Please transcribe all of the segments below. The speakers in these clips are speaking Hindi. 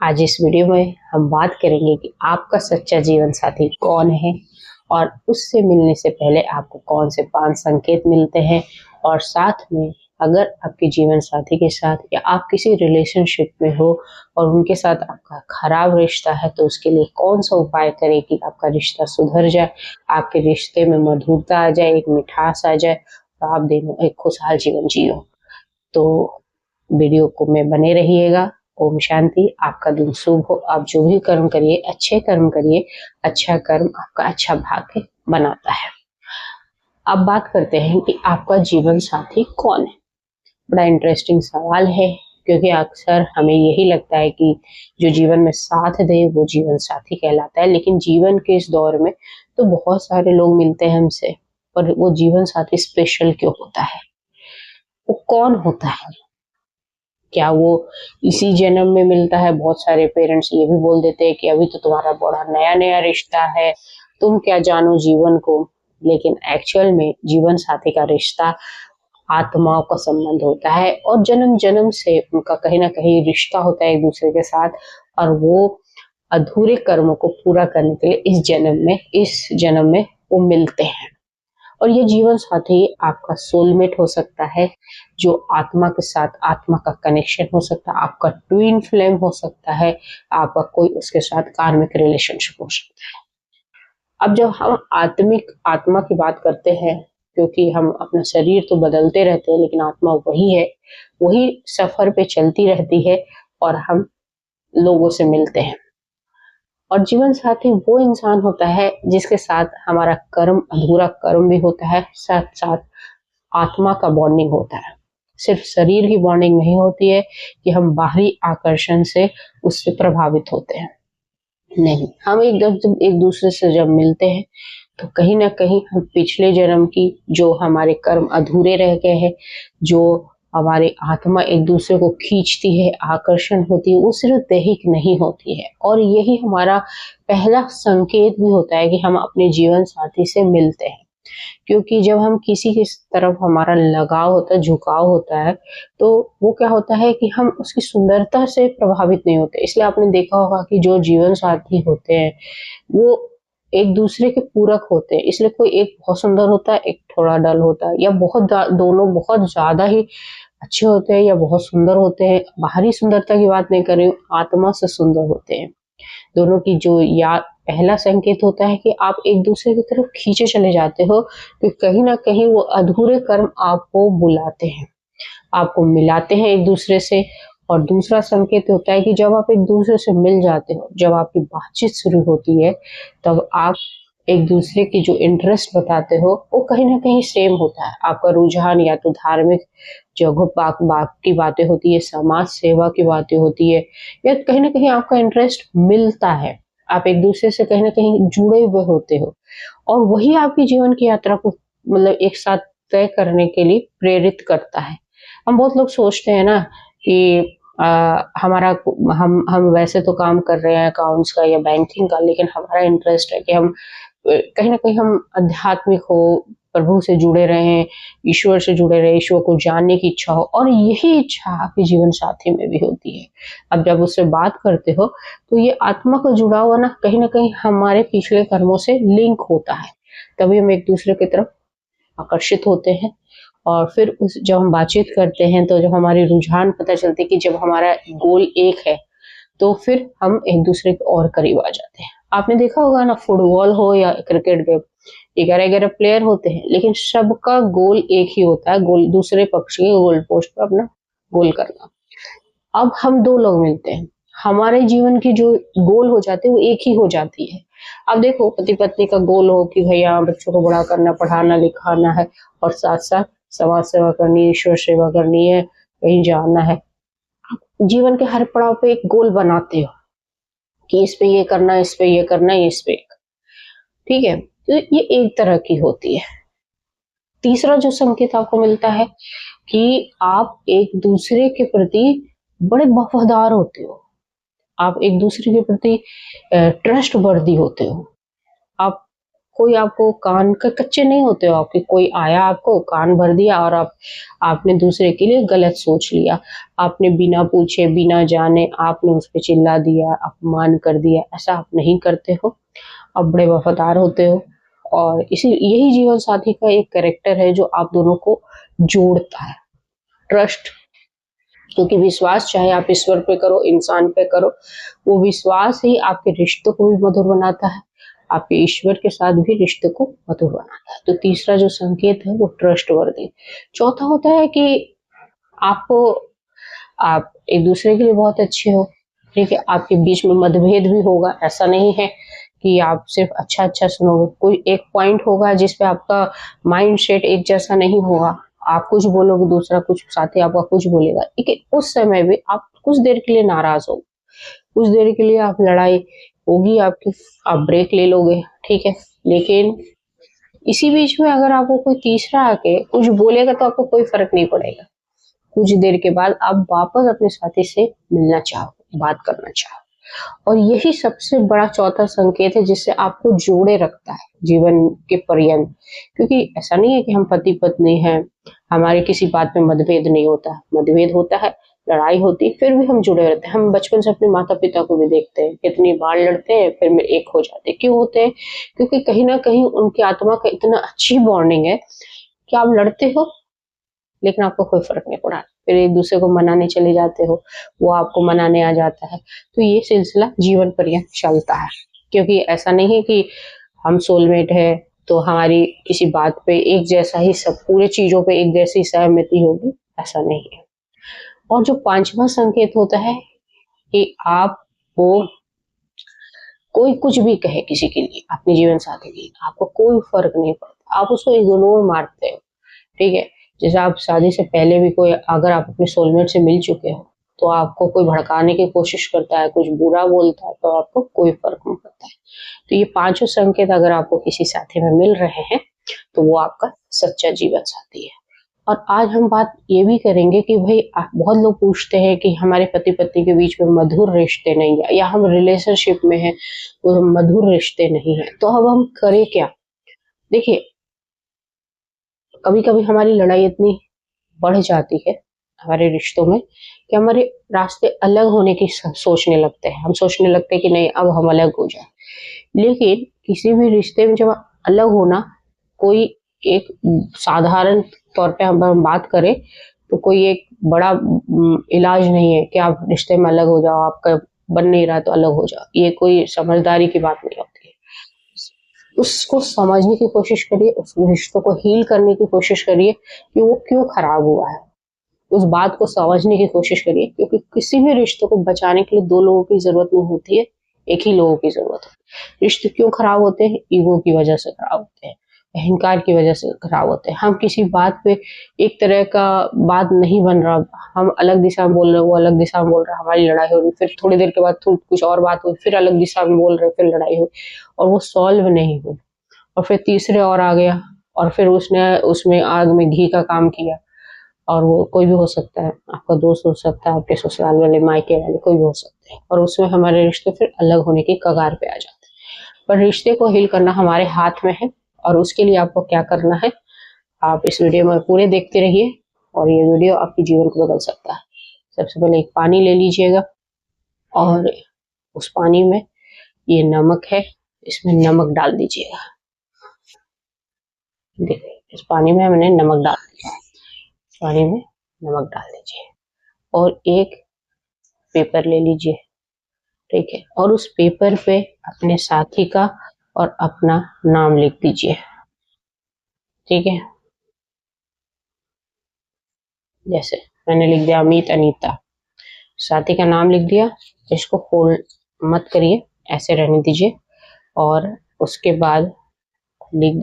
आज इस वीडियो में हम बात करेंगे कि आपका सच्चा जीवन साथी कौन है और उससे मिलने से पहले आपको कौन से 5 संकेत मिलते हैं, और साथ में अगर आपके जीवन साथी के साथ या आप किसी रिलेशनशिप में हो और उनके साथ आपका खराब रिश्ता है तो उसके लिए कौन सा उपाय करें कि आपका रिश्ता सुधर जाए, आपके रिश्ते में मधुरता आ जाए, एक मिठास आ जाए और आप दोनों एक खुशहाल जीवन जियो। तो वीडियो को में बने रहिएगा। ओम शांति। आपका दिन शुभ हो। आप जो भी कर्म करिए अच्छे कर्म करिए, अच्छा कर्म आपका अच्छा भाग्य बनाता है। अब बात करते हैं कि आपका जीवन साथी कौन है। बड़ा इंटरेस्टिंग सवाल है, क्योंकि अक्सर हमें यही लगता है कि जो जीवन में साथ दे वो जीवन साथी कहलाता है, लेकिन जीवन के इस दौर में तो बहुत सारे लोग मिलते हैं हमसे, पर वो जीवन साथी स्पेशल क्यों होता है? वो कौन होता है? क्या वो इसी जन्म में मिलता है? बहुत सारे पेरेंट्स ये भी बोल देते हैं कि अभी तो तुम्हारा बड़ा नया नया रिश्ता है, तुम क्या जानो जीवन को। लेकिन एक्चुअल में जीवन साथी का रिश्ता आत्माओं का संबंध होता है और जन्म जन्म से उनका कहीं ना कहीं रिश्ता होता है एक दूसरे के साथ, और वो अधूरे कर्मों को पूरा करने के लिए इस जन्म में वो मिलते हैं। और ये जीवन साथी आपका सोलमेट हो सकता है, जो आत्मा के साथ आत्मा का कनेक्शन हो सकता है, आपका ट्विन फ्लेम हो सकता है, आपका कोई उसके साथ कार्मिक रिलेशनशिप हो सकता है। अब जब हम आत्मिक आत्मा की बात करते हैं, क्योंकि हम अपना शरीर तो बदलते रहते हैं लेकिन आत्मा वही है, वही सफर पे चलती रहती है और हम लोगों से मिलते हैं। और जीवन साथी वो इंसान होता है जिसके साथ हमारा कर्म अधूरा कर्म भी होता है, साथ साथ आत्मा का बॉन्डिंग होता है। सिर्फ शरीर की बॉन्डिंग नहीं होती है कि हम बाहरी आकर्षण से उससे प्रभावित होते हैं। नहीं, हम जब एक दूसरे से जब मिलते हैं तो कहीं ना कहीं हम पिछले जन्म की जो हमारे कर्म अधूरे रह गए हैं, जो हमारी आत्मा एक दूसरे को खींचती है, आकर्षण होती है, वो सिर्फ दैहिक नहीं होती है। और यही हमारा पहला संकेत भी होता है कि हम अपने जीवन साथी से मिलते हैं। क्योंकि जब हम किसी की तरफ हमारा लगाव होता है, झुकाव होता है, तो वो क्या होता है कि हम उसकी सुंदरता से प्रभावित नहीं होते। इसलिए आपने देखा होगा कि जो जीवन साथी होते हैं वो एक दूसरे के पूरक होते हैं। इसलिए कोई एक बहुत सुंदर होता है, एक थोड़ा डल होता है, या दोनों बहुत ज्यादा ही अच्छे होते हैं या बहुत सुंदर होते हैं। बाहरी सुंदरता की बात नहीं कर रही हूँ, आत्मा से सुंदर होते हैं दोनों की। जो या पहला संकेत होता है कि आप एक दूसरे की तरफ खींचे चले जाते हो, कि कहीं ना कहीं वो अधूरे कर्म आपको बुलाते हैं, आपको मिलाते हैं एक दूसरे से। और दूसरा संकेत होता है कि जब आप एक दूसरे से मिल जाते हो, जब आपकी बातचीत शुरू होती है, तब आप एक दूसरे की जो इंटरेस्ट बताते हो वो कहीं ना कहीं सेम होता है। आपका रुझान या तो धार्मिक जगह बात की बातें होती है, समाज सेवा की बातें होती है, या कहीं ना कहीं आपका इंटरेस्ट मिलता है। आप एक दूसरे से कहीं ना कहीं जुड़े हुए होते हो, और वही आपकी जीवन की यात्रा को मतलब एक साथ तय करने के लिए प्रेरित करता है। हम बहुत लोग सोचते हैं ना कि हमारा हम वैसे तो काम कर रहे हैं अकाउंट्स का या बैंकिंग का, लेकिन हमारा इंटरेस्ट है कि हम कहीं ना कहीं हम आध्यात्मिक हो, प्रभु से जुड़े रहे, ईश्वर से जुड़े रहे, ईश्वर को जानने की इच्छा हो, और यही इच्छा आपके जीवन साथी में भी होती है। अब जब उससे बात करते हो तो ये आत्मा का जुड़ा हुआ ना कहीं हमारे पिछले कर्मों से लिंक होता है, तभी हम एक दूसरे की तरफ आकर्षित होते हैं। और फिर जब हम बातचीत करते हैं तो जब हमारी रुझान पता चलती है कि जब हमारा गोल एक है, तो फिर हम एक दूसरे के और करीब आ जाते हैं। आपने देखा होगा ना, फुटबॉल हो या क्रिकेट के 11-11 प्लेयर होते हैं, लेकिन सबका गोल एक ही होता है, गोल दूसरे पक्ष के गोल पोस्ट पर अपना गोल करना। अब हम दो लोग मिलते हैं, हमारे जीवन की जो गोल हो जाती है वो एक ही हो जाती है। अब देखो, पति पत्नी का गोल हो कि भैया बच्चों को बड़ा करना, पढ़ाना लिखाना है, और साथ साथ समाज सेवा करनी है, ईश्वर सेवा करनी है, कहीं जाना है। जीवन के हर पड़ाव पे एक गोल बनाते हो कि इस पे ये करना, इस पे ये करना, इस पे, ठीक है। तो ये एक तरह की होती है। तीसरा जो संकेत आपको मिलता है कि आप एक दूसरे के प्रति बड़े वफादार होते हो, आप एक दूसरे के प्रति ट्रस्ट वर्दी होते हो, आप कोई आपको कान का कच्चे नहीं होते हो आपके, कोई आया आपको कान भर दिया और आपने दूसरे के लिए गलत सोच लिया, आपने बिना पूछे बिना जाने आपने उस पर चिल्ला दिया, अपमान कर दिया, ऐसा आप नहीं करते हो। आप बड़े वफादार होते हो और इसी यही जीवन साथी का एक कैरेक्टर है जो आप दोनों को जोड़ता है, ट्रस्ट। क्योंकि विश्वास चाहे आप ईश्वर पे करो, इंसान पे करो, वो विश्वास ही आपके रिश्तों को भी मधुर बनाता है, आपके ईश्वर के साथ भी रिश्ते को मधुर बनाता है। तो तीसरा जो संकेत है वो ट्रस्ट वर्दी। चौथा होता है कि आपको आप एक दूसरे के लिए बहुत अच्छे हो, ठीक है, आपके बीच में मतभेद भी होगा, ऐसा नहीं है कि आप सिर्फ अच्छा अच्छा सुनोगे, कोई एक पॉइंट होगा जिसपे आपका माइंड सेट एक जैसा नहीं होगा, आप कुछ बोलोगे दूसरा कुछ, साथी आपका कुछ बोलेगा, ठीक है, उस समय भी आप कुछ देर के लिए नाराज हो, कुछ देर के लिए आप लड़ाई होगी आपकी, आप ब्रेक ले लोगे, ठीक है, लेकिन इसी बीच में अगर आपको कोई तीसरा आके कुछ बोलेगा तो आपको कोई फर्क नहीं पड़ेगा। कुछ देर के बाद आप वापस अपने साथी से मिलना चाहो, बात करना चाहो, और यही सबसे बड़ा चौथा संकेत है जिससे आपको जोड़े रखता है जीवन के पर्यंत। क्योंकि ऐसा नहीं है कि हम पति पत्नी हैं, हमारे किसी बात में मतभेद नहीं होता, मतभेद होता है, लड़ाई होती है, फिर भी हम जुड़े रहते हैं। हम बचपन से अपने माता पिता को भी देखते हैं, कितनी बार लड़ते हैं फिर में एक हो जाते हैं, क्यों होते हैं? क्योंकि कहीं ना कहीं उनकी आत्मा का इतना अच्छी बॉन्डिंग है कि आप लड़ते हो लेकिन आपको कोई फर्क नहीं पड़ा, फिर एक दूसरे को मनाने चले जाते हो, वो आपको मनाने आ जाता है, तो ये सिलसिला जीवन पर्यंत चलता है। क्योंकि ऐसा नहीं है कि हम सोलमेट है तो हमारी किसी बात पे एक जैसा ही सब पूरे चीजों पे एक जैसी सहमति होगी, ऐसा नहीं है। और जो पांचवा संकेत होता है कि आपको कोई कुछ भी कहे किसी के लिए, अपने जीवन साथी के लिए, आपको कोई फर्क नहीं पड़ता, आप उसको इग्नोर मारते हो, ठीक है। जैसे आप शादी से पहले भी कोई अगर आप अपने सोलमेट से मिल चुके हो तो आपको कोई भड़काने की कोशिश करता है, कुछ बुरा बोलता है, तो आपको कोई फर्क नहीं पड़ता है। तो ये पांचों संकेत अगर आपको किसी साथी में मिल रहे हैं तो वो आपका सच्चा जीवन साथी है। और आज हम बात ये भी करेंगे कि भाई बहुत लोग पूछते हैं कि हमारे पति पत्नी के बीच में मधुर रिश्ते नहीं है, या हम रिलेशनशिप में हैं वो मधुर रिश्ते नहीं है, तो अब हम करें क्या? देखिए, कभी कभी हमारी लड़ाई इतनी बढ़ जाती है हमारे रिश्तों में कि हमारे रास्ते अलग होने की सोचने लगते हैं, हम सोचने लगते हैं कि नहीं अब हम अलग हो जाए। लेकिन किसी भी रिश्ते में जब अलग होना कोई एक साधारण तौर पे हम बात करें तो कोई एक बड़ा इलाज नहीं है कि आप रिश्ते में अलग हो जाओ, आपका बन नहीं रहा तो अलग हो जाओ, ये कोई समझदारी की बात नहीं होती है। उसको समझने की कोशिश करिए, उस रिश्तों को हील करने की कोशिश करिए कि वो क्यों खराब हुआ है, उस बात को समझने की कोशिश करिए। क्योंकि किसी भी रिश्ते को बचाने के लिए दो लोगों की जरूरत नहीं होती है, एक ही लोगों की जरूरत होती है। रिश्ते क्यों खराब होते हैं? ईगो की वजह से खराब होते हैं, अहंकार की वजह से खराब होते हैं। हम किसी बात पे एक तरह का बात नहीं बन रहा, हम अलग दिशा में बोल रहे, वो अलग दिशा में बोल रहा, हमारी लड़ाई हो रही, फिर थोड़ी देर के बाद कुछ और बात हुई, फिर अलग दिशा में बोल रहे, फिर लड़ाई हुई और वो सॉल्व नहीं हुई, और फिर तीसरे और आ गया और फिर उसने उसमें आग में घी का काम किया। और वो कोई भी हो सकता है, आपका दोस्त हो सकता है, आपके ससुराल वाले, मायके वाले, कोई भी हो सकते हैं, और उसमें हमारे रिश्ते फिर अलग होने की कगार पे आ जाते हैं। पर रिश्ते को हील करना हमारे हाथ में है, और उसके लिए आपको क्या करना है, आप इस वीडियो में पूरे देखते रहिए और ये वीडियो आपके जीवन को बदल सकता है। सबसे पहले एक पानी ले लीजिएगा और उस पानी में ये नमक है, इसमें नमक डाल दीजिएगा। देखिए इस पानी में मैंने नमक डाल दिया है, पानी में नमक डाल दीजिए और एक पेपर ले लीजिए, ठीक है, और उस पेपर पे अपने साथी का और अपना नाम लिख दीजिए, ठीक है। जैसे मैंने लिख दिया अमित अनीता, साथी का नाम लिख दिया, इसको फोल्ड मत करिए, ऐसे रहने दीजिए। और उसके बाद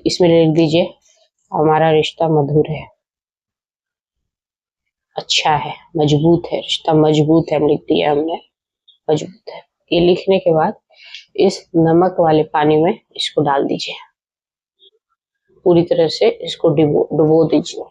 इसमें लिख दीजिए हमारा रिश्ता मधुर है, अच्छा है, मजबूत है, रिश्ता मजबूत है, लिख दिया हमने, मजबूत है। ये लिखने के बाद इस नमक वाले पानी में इसको डाल दीजिए, पूरी तरह से इसको डुबो दीजिए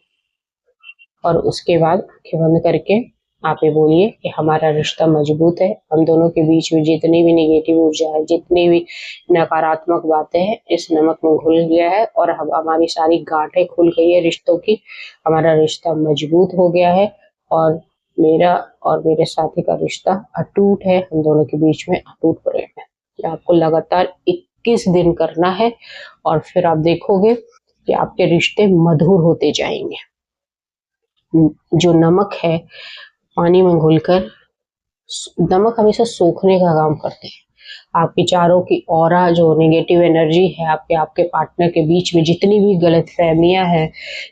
और उसके बाद आंखें बंद करके आप ये बोलिए कि हमारा रिश्ता मजबूत है, हम दोनों के बीच में जितनी भी नेगेटिव ऊर्जा है, जितनी भी नकारात्मक बातें हैं, इस नमक में घुल गया है और अब हमारी सारी गांठें खुल गई है रिश्तों की। हमारा रिश्ता मजबूत हो गया है और मेरा और मेरे साथी का रिश्ता अटूट है, हम दोनों के बीच में अटूट प्रेम है। ये आपको लगातार 21 दिन करना है और फिर आप देखोगे कि आपके रिश्ते मधुर होते जाएंगे। जो नमक है पानी में घुलकर, नमक हमेशा सोखने का काम करते हैं। आपकी चारों की ऑरा जो नेगेटिव एनर्जी है आपके आपके पार्टनर के बीच में, जितनी भी गलतफहमियां हैं,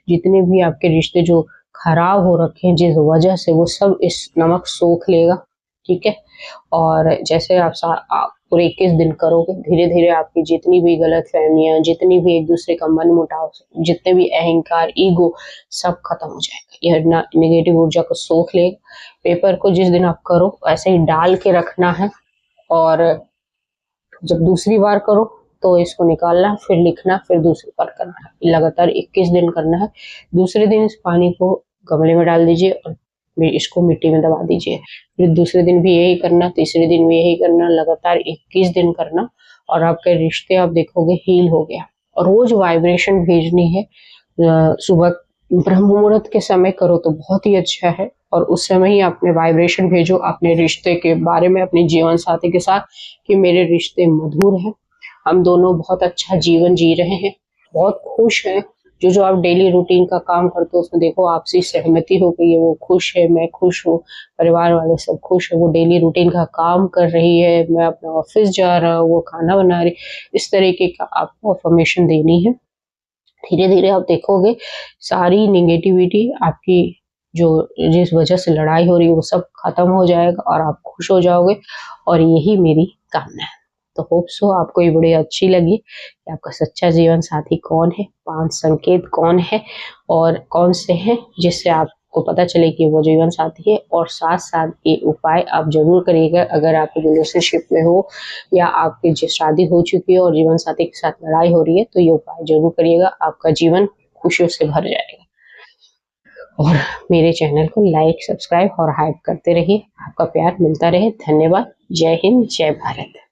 जितने भी आपके रिश्ते जो खराब हो रखे हैं जिस वजह से, वो सब इस नमक सोख लेगा। ठीक है। और जैसे आप पूरे 21 दिन करोगे, धीरे धीरे आपकी जितनी भी गलतफहमियां, जितनी भी एक दूसरे का मन मुटाव, जितने भी अहंकार, ईगो, सब खत्म हो जाएगा। यह नेगेटिव ऊर्जा को सोख लेगा। पेपर को जिस दिन आप करो ऐसे ही डाल के रखना है और जब दूसरी बार करो तो इसको निकालना, फिर लिखना, फिर दूसरी बार करना है। लगातार 21 दिन करना है। दूसरे दिन इस पानी को गमले में डाल दीजिए और इसको मिट्टी में दबा दीजिए। फिर दूसरे दिन भी यही करना, तीसरे दिन भी यही करना, लगातार 21 दिन करना और आपके रिश्ते आप देखोगे हील हो गया। और रोज वाइब्रेशन भेजनी है। सुबह ब्रह्म मुहूर्त के समय करो तो बहुत ही अच्छा है और उस समय ही अपने वाइब्रेशन भेजो अपने रिश्ते के बारे में, अपने जीवन साथी के साथ, कि मेरे रिश्ते मधुर हैं, हम दोनों बहुत अच्छा जीवन जी रहे हैं, बहुत खुश हैं। जो जो आप डेली रूटीन का काम करते हो उसमें देखो आपसी सहमति हो गई है, वो खुश है, मैं खुश हूँ, परिवार वाले सब खुश है, वो डेली रूटीन का काम कर रही है, मैं अपना ऑफिस जा रहा हूँ, वो खाना बना रही। इस तरीके का आपको अफर्मेशन देनी है। धीरे धीरे आप देखोगे सारी नेगेटिविटी आपकी जो जिस वजह से लड़ाई हो रही है वो सब खत्म हो जाएगा और आप खुश हो जाओगे। और यही मेरी कामना है। तो होप सो आपको ये वीडियो अच्छी लगी कि आपका सच्चा जीवन साथी कौन है, 5 संकेत कौन है और कौन से हैं जिससे आपको पता चले कि वो जीवन साथी है। और साथ साथ ये उपाय आप जरूर करिएगा अगर आप रिलेशनशिप में हो या आपकी जो शादी हो चुकी है और जीवन साथी के साथ लड़ाई हो रही है, तो ये उपाय जरूर करिएगा, आपका जीवन खुशियों से भर जाएगा। और मेरे चैनल को लाइक, सब्सक्राइब और हाइप करते रहिए। आपका प्यार मिलता रहे। धन्यवाद। जय हिंद, जय भारत।